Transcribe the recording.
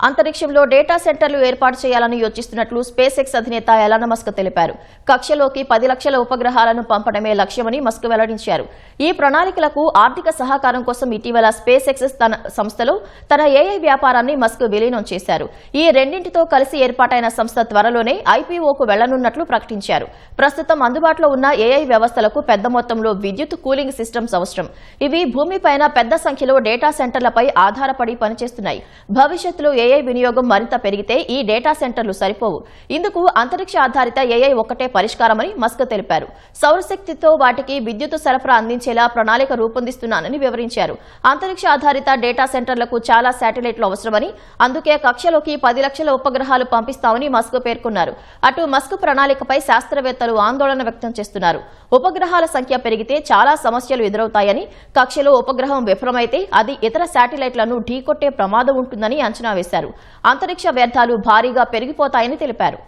అంతరిక్షంలో డేటా సెంటర్లు ఏర్పాటు చేయాలని యోచిస్తున్నట్లు స్పేస్ ఎక్స్ అధినేత ఎలాన్ మస్క్ తెలిపారు. కక్షలోకి 10 లక్షల ఉపగ్రహాలను పంపడమే లక్ష్యమని మస్క్ వెల్లడించారు. ఈ ప్రణాళికలకు ఆర్థిక సహకారం కోసం ఇటీవల స్పేస్ ఎక్స్ సంస్థలో తన ఏఐ వ్యాపారాన్ని మస్క్ విలీనం చేశారు. ఈ రెండింటితో కలిసి ఏర్పాటైన సంస్థ త్వరలోనే ఐపీఓకు వెళ్లనున్నట్లు ప్రకటించారు. ప్రస్తుతం అందుబాటులో ఉన్న ఏఐ వ్యవస్థలకు పెద్ద మొత్తంలో విద్యుత్ కూలింగ్ సిస్టమ్స్ అవసరం. ఇవి భూమిపైన పెద్ద సంఖ్యలో డేటా సెంటర్లపై ఆధారపడి పనిచేస్తున్నాయి. భవిష్యత్తులో ఏఐ వినియోగం మరింత పెరిగితే ఈ డేటా సెంటర్లు సరిపోవు. ఇందుకు అంతరిక్ష ఆధారిత ఏఐ ఒక్కటే పరిష్కారమని మస్క్ తెలిపారు. సౌరశక్తితో వాటికి విద్యుత్ సరఫరా అందించేలా ప్రణాళిక రూపొందిస్తున్నానని వివరించారు. అంతరిక్ష ఆధారిత డేటా సెంటర్లకు చాలా శాటిలైట్లు అవసరమని, అందుకే కక్షలోకి 10 లక్షల ఉపగ్రహాలు పంపిస్తామని మస్క్ పేర్కొన్నారు. అటు మస్క్ ప్రణాళికపై శాస్త్రవేత్తలు ఆందోళన వ్యక్తం చేస్తున్నారు. ఉపగ్రహాల సంఖ్య పెరిగితే చాలా సమస్యలు ఎదురవుతాయని, కక్షలో ఉపగ్రహం విఫలమైతే అది ఇతర శాటిలైట్లను ఢీకొట్టే ప్రమాదం ఉంటుందని అంచనా వేశారు. అంతరిక్ష వ్యర్థాలు భారీగా పెరిగిపోతాయని తెలిపారు.